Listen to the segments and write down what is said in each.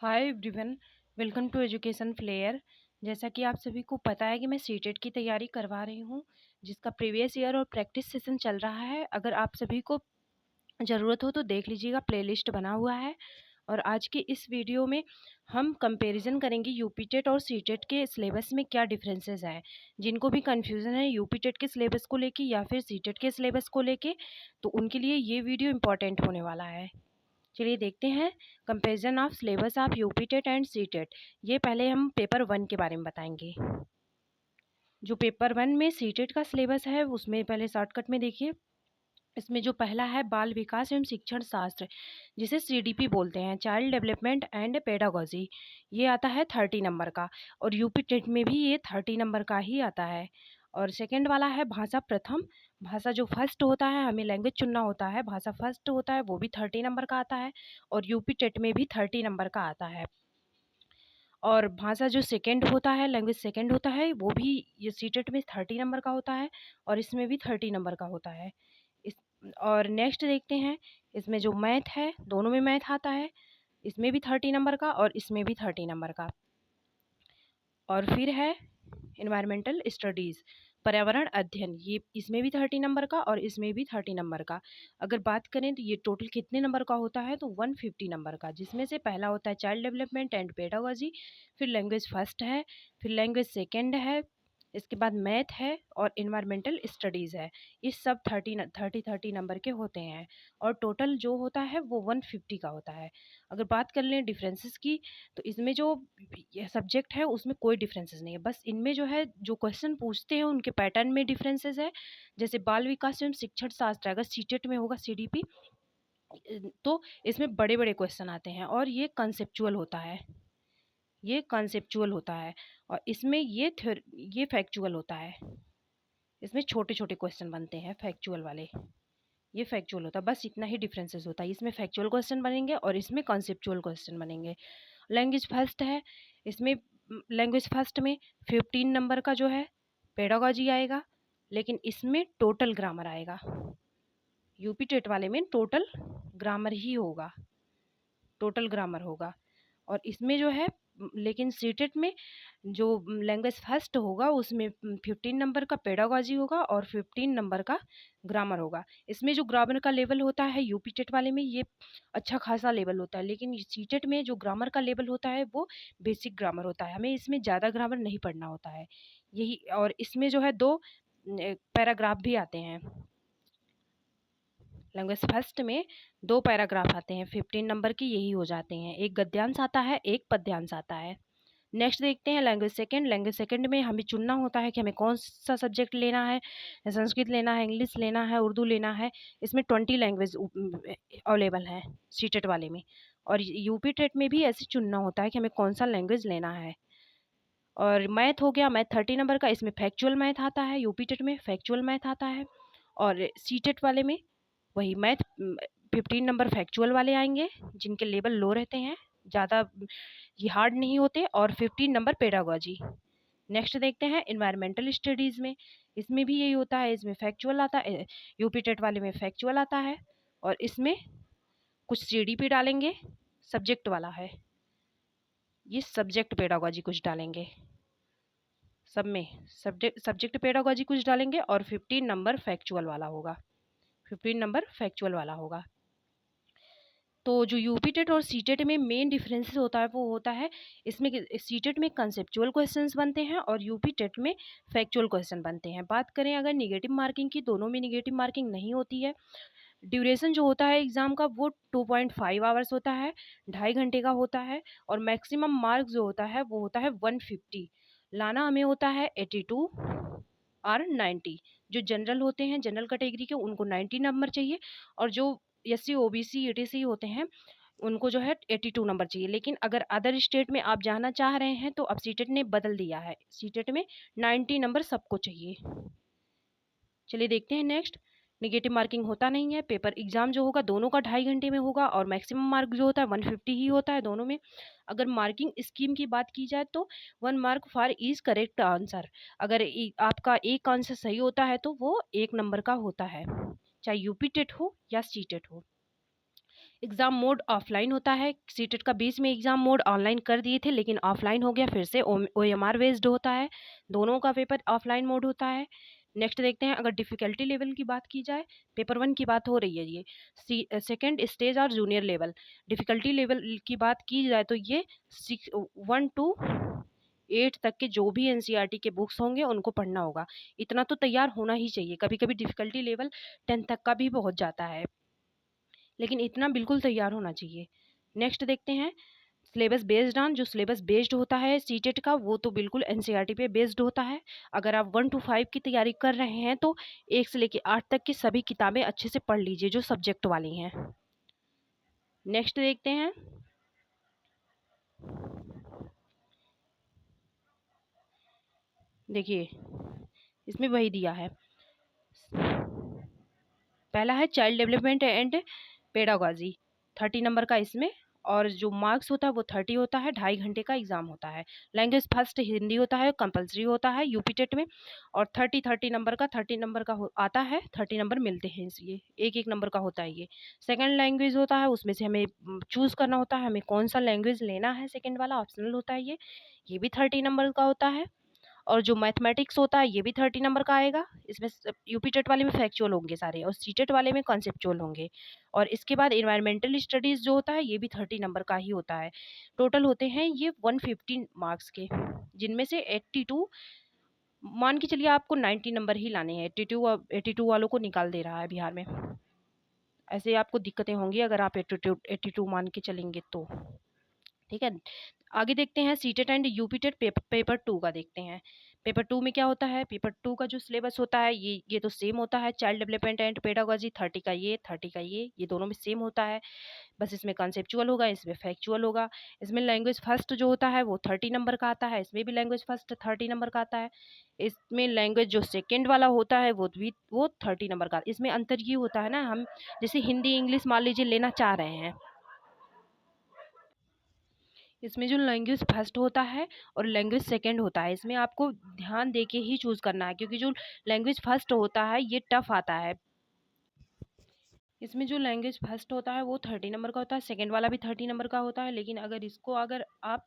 Hi everyone, welcome to education flair. जैसा कि आप सभी को पता है कि मैं सीटेट की तैयारी करवा रही हूँ, जिसका प्रीवियस ईयर और प्रैक्टिस सेशन चल रहा है। अगर आप सभी को ज़रूरत हो तो देख लीजिएगा, प्लेलिस्ट बना हुआ है। और आज की इस वीडियो में हम कंपैरिजन करेंगे यूपी टेट और सीटेट के सिलेबस में क्या डिफरेंसेस हैं। जिनको भी कंफ्यूजन है यूपी टेट के सिलेबस को लेके या फिर सीटेट के सिलेबस को लेके, तो उनके लिए ये वीडियो इम्पॉर्टेंट होने वाला है। चलिए देखते हैं comparison of syllabus of UP TET and C TET. ये पहले हम पेपर 1 के बारे में बताएंगे। जो पेपर 1 में सी टेट का सिलेबस है उसमें पहले शॉर्टकट में देखिए। इसमें जो पहला है बाल विकास एवं शिक्षण शास्त्र, जिसे सीडीपी बोलते हैं, चाइल्ड डेवलपमेंट एंड पेडागोजी। ये आता है 30 नंबर का, और यूपी टेट में भी ये 30 नंबर का ही आता है। और सेकंड वाला है भाषा प्रथम। भाषा जो फर्स्ट होता है, हमें लैंग्वेज चुनना होता है, भाषा फर्स्ट होता है, वो भी 30 नंबर का आता है। और यूपी टेट में भी 30 नंबर का आता है। और भाषा जो सेकंड होता है, लैंग्वेज सेकंड होता है, वो भी ये सीटेट में 30 नंबर का होता है, और इसमें भी 30 नंबर का होता है। इस और नेक्स्ट देखते हैं, इसमें जो मैथ है, दोनों में मैथ आता है, इसमें भी 30 नंबर का और इसमें भी 30 नंबर का। और फिर है एनवायरमेंटल स्टडीज़, पर्यावरण अध्ययन, ये इसमें भी 30 नंबर का और इसमें भी 30 नंबर का। अगर बात करें तो ये टोटल कितने नंबर का होता है, तो 150 नंबर का, जिसमें से पहला होता है चाइल्ड डेवलपमेंट एंड पेडागोजी, फिर लैंग्वेज फर्स्ट है, फिर लैंग्वेज सेकेंड है, इसके बाद मैथ है और इन्वायरमेंटल स्टडीज़ है। ये सब 30 नंबर के होते हैं, और टोटल जो होता है वो 150 का होता है। अगर बात कर लें डिफरेंसेस की, तो इसमें जो ये सब्जेक्ट है उसमें कोई डिफरेंसेस नहीं है, बस इनमें जो है जो क्वेश्चन पूछते हैं उनके पैटर्न में डिफरेंसेस है। जैसे बाल विकास एवं शिक्षण शास्त्र अगर सीटेट में होगा सीडीपी, तो इसमें बड़े बड़े क्वेश्चन आते हैं और ये कॉन्सेप्चुअल होता है। और इसमें ये फैक्चुअल होता है। इसमें छोटे छोटे क्वेश्चन बनते हैं फैक्चुअल वाले, ये फैक्चुअल होता है। बस इतना ही डिफरेंसेस होता है, इसमें फैक्चुअल क्वेश्चन बनेंगे और इसमें कॉन्सेप्चुअल क्वेश्चन बनेंगे। लैंग्वेज फर्स्ट है, इसमें लैंग्वेज फर्स्ट में 15 नंबर का जो है पेडागोजी आएगा, लेकिन इसमें टोटल ग्रामर आएगा। यूपी टेट वाले में टोटल ग्रामर ही होगा, टोटल ग्रामर होगा। और इसमें जो है लेकिन सीटेट में जो लैंग्वेज फर्स्ट होगा उसमें 15 नंबर का पेडागोजी होगा और 15 नंबर का ग्रामर होगा। इसमें जो ग्रामर का लेवल होता है यूपी टेट वाले में ये अच्छा खासा लेवल होता है, लेकिन सीटेट में जो ग्रामर का लेवल होता है वो बेसिक ग्रामर होता है, हमें इसमें ज़्यादा ग्रामर नहीं पढ़ना होता है। यही, और इसमें जो है 2 पैराग्राफ भी आते हैं। लैंग्वेज फर्स्ट में 2 पैराग्राफ आते हैं, 15 नंबर की यही हो जाते हैं, एक गद्यांश आता है, एक पद्यांश आता है। नेक्स्ट देखते हैं लैंग्वेज सेकंड। लैंग्वेज सेकंड में हमें चुनना होता है कि हमें कौन सा सब्जेक्ट लेना है, संस्कृत लेना है, इंग्लिश लेना है, उर्दू लेना है। इसमें 20 लैंग्वेज अवेलेबल है सीटेट वाले में, और यूपी टेट में भी ऐसे चुनना होता है कि हमें कौन सा लैंग्वेज लेना है। और मैथ हो गया, मैथ 30 नंबर का, इसमें फैक्चुअल मैथ आता है, यूपी टेट में फैक्चुअल मैथ आता है। और सीटेट वाले में वही मैथ 15 नंबर फैक्चुअल वाले आएंगे, जिनके लेवल लो रहते हैं, ज़्यादा ये हार्ड नहीं होते, और 15 नंबर पेडागोजी। नेक्स्ट देखते हैं इन्वायरमेंटल स्टडीज़ में, इसमें भी यही होता है, इसमें फैक्चुअल आता है, यूपी टेट वाले में फैक्चुअल आता है, और इसमें कुछ सीडीपी डालेंगे, सब्जेक्ट वाला है, ये सब्जेक्ट पेडागोजी कुछ डालेंगे, सब में सब्जेक्ट पेडागोजी कुछ डालेंगे, और 15 नंबर फैक्चुअल वाला होगा, 15 नंबर फैक्चुअल वाला होगा। तो जो यूपी टेट और सीटेट में मेन डिफरेंसेस होता है वो होता है, इसमें सीटेट में कंसेप्चुअल क्वेश्चंस बनते हैं और यूपी टेट में फैक्चुअल क्वेश्चन बनते हैं। बात करें अगर निगेटिव मार्किंग की, दोनों में निगेटिव मार्किंग नहीं होती है। ड्यूरेशन जो होता है एग्ज़ाम का वो 2.5 आवर्स होता है, 2.5 घंटे का होता है। और मैक्सिमम मार्क्स जो होता है वो होता है 150। लाना हमें होता है 82 और 90। जो जनरल होते हैं, जनरल कैटेगरी के, उनको 90 नंबर चाहिए, और जो एससी ओबीसी ईटीसी होते हैं उनको जो है 82 नंबर चाहिए। लेकिन अगर अदर स्टेट में आप जाना चाह रहे हैं तो अब सीटेट ने बदल दिया है, सीटेट में 90 नंबर सबको चाहिए। चलिए देखते हैं नेक्स्ट। निगेटिव मार्किंग होता नहीं है, पेपर एग्जाम जो होगा दोनों का 2.5 घंटे में होगा, और मैक्सिमम मार्क जो होता है 150 ही होता है दोनों में। अगर मार्किंग स्कीम की बात की जाए तो 1 mark for each correct answer. अगर आपका एक आंसर सही होता है तो वो 1 नंबर का होता है, चाहे यूपी टेट हो या सी टेट हो। एग्ज़ाम मोड ऑफलाइन होता है। सीटेट का बीच में एग्ज़ाम मोड ऑनलाइन कर दिए थे, लेकिन ऑफलाइन हो गया, फिर से ओएमआर बेस्ड होता है। दोनों का पेपर ऑफलाइन मोड होता है। नेक्स्ट देखते हैं, अगर डिफ़िकल्टी लेवल की बात की जाए, पेपर 1 की बात हो रही है ये। सेकंड स्टेज और जूनियर लेवल। डिफ़िकल्टी लेवल की बात की जाए तो ये 1 टू 8 तक के जो भी एनसीईआरटी के बुक्स होंगे उनको पढ़ना होगा। इतना तो तैयार होना ही चाहिए। कभी-कभी डिफ़िकल्टी लेवल 10 तक का भी पहुँच जाता है, लेकिन इतना बिल्कुल तैयार होना चाहिए। नेक्स्ट देखते हैं, सिलेबस बेस्ड ऑन। जो सिलेबस बेस्ड होता है सीटेट का, वो तो बिल्कुल एनसीईआरटी पे बेस्ड होता है। अगर आप 1 टू 5 की तैयारी कर रहे हैं तो 1 से लेके 8 तक की सभी किताबें अच्छे से पढ़ लीजिए जो सब्जेक्ट वाली हैं। नेक्स्ट देखते हैं, देखिए इसमें वही दिया है। पहला है child development and pedagogy, 30 number का इसमें, और जो मार्क्स होता है वो 30 होता है। 2.5 घंटे का एग्जाम होता है। लैंग्वेज फर्स्ट हिंदी होता है, कंपलसरी होता है यूपी टेट में। और 30 नंबर का, 30 नंबर का आता है, 30 नंबर मिलते हैं इसलिए एक एक नंबर का होता है ये। सेकंड लैंग्वेज होता है, उसमें से हमें चूज़ करना होता है हमें कौन सा लैंग्वेज लेना है। सेकंड वाला ऑप्शनल होता है ये भी 30 नंबर का होता है। और जो मैथमेटिक्स होता है ये भी 30 नंबर का आएगा। इसमें यूपी टेट वाले में फैक्चुअल होंगे सारे, और सीटेट वाले में कॉन्सेप्चुअल होंगे। और इसके बाद इन्वायरमेंटल स्टडीज़ जो होता है ये भी 30 नंबर का ही होता है। टोटल होते हैं ये 150 मार्क्स के, जिनमें से 82, मान के चलिए आपको 90 नंबर ही लाने हैं। 82 वालों को निकाल दे रहा है बिहार में। ऐसे आपको दिक्कतें होंगी अगर आप 82 मान के चलेंगे तो। ठीक है, आगे देखते हैं सीटेट एंड यूपीटेट पेपर 2 का देखते हैं। पेपर 2 में क्या होता है, पेपर 2 का जो सिलेबस होता है ये तो सेम होता है। चाइल्ड डेवलपमेंट एंड पेडागोजी 30 का ये, 30 का ये दोनों में सेम होता है। बस इसमें कॉन्सेप्चुअल होगा, इसमें फैक्चुअल होगा। इसमें लैंग्वेज फर्स्ट जो होता है वो 30 नंबर का आता है, इसमें भी लैंग्वेज फर्स्ट 30 नंबर का आता है। इसमें लैंग्वेज जो सेकेंड वाला होता है वो 30 नंबर का। इसमें अंतर ये होता है ना, हम जैसे हिंदी इंग्लिश मान लीजिए लेना चाह रहे हैं, इसमें जो लैंग्वेज फर्स्ट होता है और लैंग्वेज सेकंड होता है, इसमें आपको ध्यान देके ही चूज़ करना है, क्योंकि जो लैंग्वेज फर्स्ट होता है ये टफ आता है। इसमें जो लैंग्वेज फर्स्ट होता है वो 30 नंबर का होता है, सेकंड वाला भी 30 नंबर का होता है। लेकिन अगर आप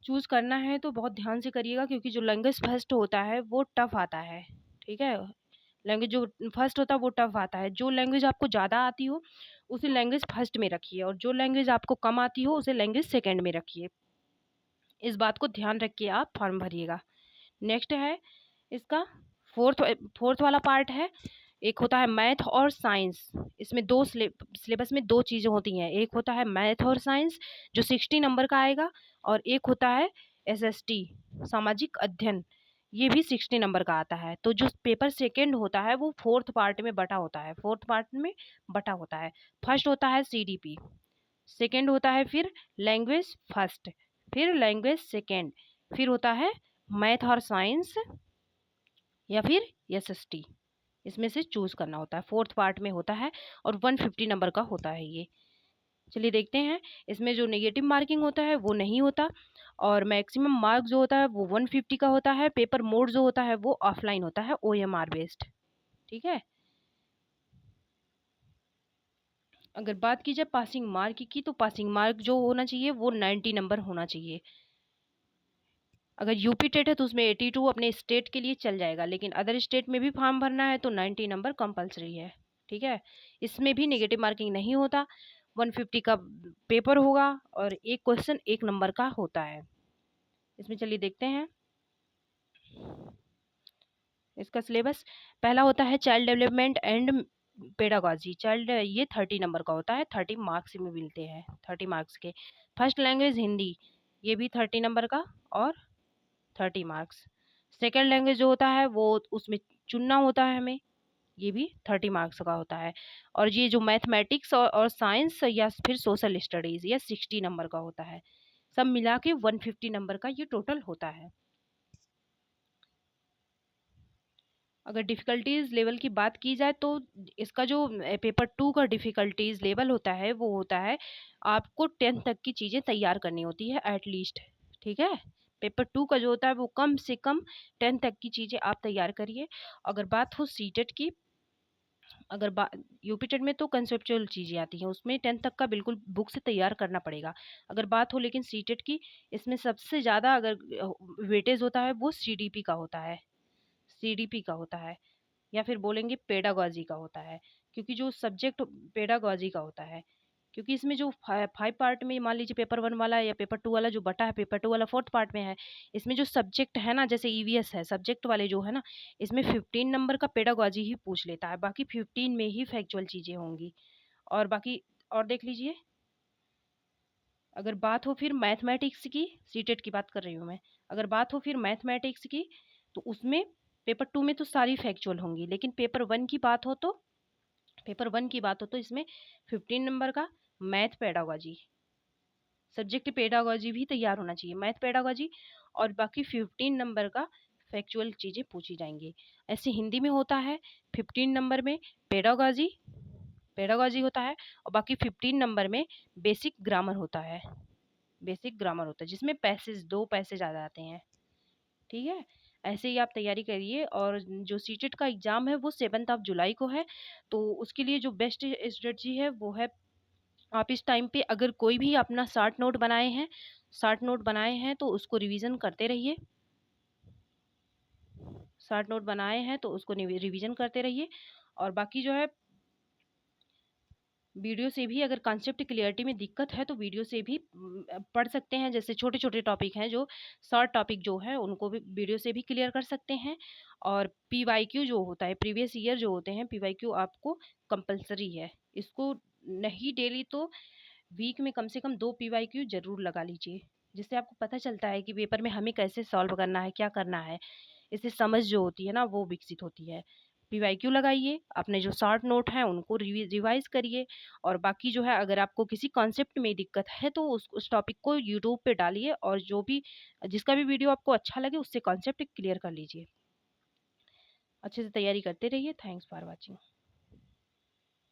चूज़ करना है तो बहुत ध्यान से करिएगा, क्योंकि जो लैंग्वेज फर्स्ट होता है वो टफ आता है। ठीक है, लैंग्वेज जो फर्स्ट होता है वो टफ आता है। जो लैंग्वेज आपको ज़्यादा आती हो उसे लैंग्वेज फर्स्ट में रखिए, और जो लैंग्वेज आपको कम आती हो उसे लैंग्वेज सेकंड में रखिए। इस बात को ध्यान रख के आप फॉर्म भरिएगा। नेक्स्ट है इसका फोर्थ फोर्थ वाला पार्ट है। एक होता है मैथ और साइंस। इसमें दो सिलेबस में दो चीज़ें होती हैं। एक होता है मैथ और साइंस जो 60 नंबर का आएगा, और एक होता है एसएसटी सामाजिक अध्ययन, ये भी 60 नंबर का आता है। तो जो पेपर सेकंड होता है वो फोर्थ पार्ट में बटा होता है, फोर्थ पार्ट में बटा होता है। फर्स्ट होता है सीडीपी, सेकंड होता है फिर लैंग्वेज फर्स्ट, फिर लैंग्वेज सेकंड, फिर होता है मैथ और साइंस, या फिर एसएसटी। इसमें से चूज़ करना होता है, फोर्थ पार्ट में होता है, और 150 नंबर का होता है ये। चलिए देखते हैं, इसमें जो नेगेटिव मार्किंग होता है वो नहीं होता, और मैक्सिमम मार्क जो होता है वो 150 का होता है। पेपर मोड जो होता है वो ऑफलाइन होता है, ओएमआर बेस्ड। ठीक है, अगर बात की जाए पासिंग मार्क की, तो पासिंग मार्क जो होना चाहिए वो 90 नंबर होना चाहिए। अगर यूपी टेट है तो उसमें 82 अपने स्टेट के लिए चल जाएगा, लेकिन अदर स्टेट में भी फॉर्म भरना है तो 90 नंबर कंपलसरी है। ठीक है, इसमें भी नेगेटिव मार्किंग नहीं होता। 150 का पेपर होगा, और एक क्वेश्चन 1 नंबर का होता है। इसमें चलिए देखते हैं इसका सिलेबस। पहला होता है child development and pedagogy. Child ये 30 नंबर का होता है, 30 मार्क्स में मिलते हैं, 30 मार्क्स के। फर्स्ट लैंग्वेज हिंदी, ये भी 30 नंबर का और 30 मार्क्स। सेकेंड लैंग्वेज जो होता है वो उसमें चुनना होता है हमें, ये भी 30 मार्क्स का होता है। और ये जो मैथमेटिक्स और साइंस या फिर सोशल स्टडीज़, ये 60 नंबर का होता है। सब मिला के 150 नंबर का ये टोटल होता है। अगर डिफ़िकल्टीज़ लेवल की बात की जाए तो इसका जो पेपर 2 का डिफ़िकल्टीज़ लेवल होता है वो होता है, आपको 10th तक की चीज़ें तैयार करनी होती है एट लीस्ट। ठीक है, पेपर 2 का जो होता है वो कम से कम 10th तक की चीज़ें आप तैयार करिए। अगर बात हो सीटेट की, अगर बा यूपी टेट में तो कंसेप्चुअल चीज़ें आती हैं, उसमें 10th तक का बिल्कुल बुक से तैयार करना पड़ेगा। अगर बात हो लेकिन सीटेट की, इसमें सबसे ज़्यादा अगर वेटेज होता है वो सीडीपी का होता है, सीडीपी का होता है, या फिर बोलेंगे पेडागॉजी का होता है। क्योंकि जो सब्जेक्ट पेडागॉजी का होता है, क्योंकि इसमें जो 5 पार्ट में मान लीजिए पेपर 1 वाला या पेपर 2 वाला जो बटा है, पेपर 2 वाला 4th पार्ट में है। इसमें जो सब्जेक्ट है ना, जैसे ईवीएस है, सब्जेक्ट वाले जो है ना, इसमें 15 नंबर का पेडागॉजी ही पूछ लेता है, बाकी 15 में ही फैक्चुअल चीज़ें होंगी। और बाकी और देख लीजिए, अगर बात हो फिर मैथमेटिक्स की, सीटेट की बात कर रही हूँ मैं। अगर बात हो फिर मैथमेटिक्स की, तो उसमें पेपर 2 में तो सारी फैक्चुअल होंगी, लेकिन पेपर 1 की बात हो तो इसमें 15 नंबर का मैथ पेडागॉजी, सब्जेक्ट पेडागॉजी भी तैयार होना चाहिए, मैथ पेडागॉजी, और बाकी 15 नंबर का फैक्चुअल चीज़ें पूछी जाएंगी। ऐसे हिंदी में होता है 15 नंबर में पेडागॉजी, पेडागॉजी होता है, और बाकी 15 नंबर में बेसिक ग्रामर होता है, बेसिक ग्रामर होता है, जिसमें पैसेज 2 पैसेज आ जाते हैं। ठीक है, ऐसे ही आप तैयारी करिए। और जो सीटेट का एग्ज़ाम है वो 7 ऑफ जुलाई को है, तो उसके लिए जो बेस्ट स्ट्रेटजी है वो है, आप इस टाइम पे अगर कोई भी अपना शार्ट नोट बनाए हैं तो उसको रिवीजन करते रहिए, शार्ट नोट बनाए हैं तो उसको रिवीजन करते रहिए। और बाकी जो है, वीडियो से भी अगर कॉन्सेप्ट क्लियरिटी में दिक्कत है तो वीडियो से भी पढ़ सकते हैं। जैसे छोटे छोटे टॉपिक हैं, जो शॉर्ट टॉपिक जो है उनको भी वीडियो से भी क्लियर कर सकते हैं। और पीवाईक्यू जो होता है, प्रीवियस ईयर जो होते हैं, पीवाईक्यू आपको कंपलसरी है, इसको नहीं डेली तो वीक में कम से कम 2 पीवाईक्यू जरूर लगा लीजिए, जिससे आपको पता चलता है कि पेपर में हमें कैसे सॉल्व करना है, क्या करना है। इससे समझ जो होती है ना वो विकसित होती है। पीवाईक्यू लगाइए, अपने जो शॉर्ट नोट हैं उनको रिवाइज करिए। और बाकी जो है, अगर आपको किसी कॉन्सेप्ट में दिक्कत है तो उस टॉपिक को यूट्यूब पे डालिए, और जो भी जिसका भी वीडियो आपको अच्छा लगे उससे कॉन्सेप्ट क्लियर कर लीजिए। अच्छे से तैयारी करते रहिए। Thanks for watching.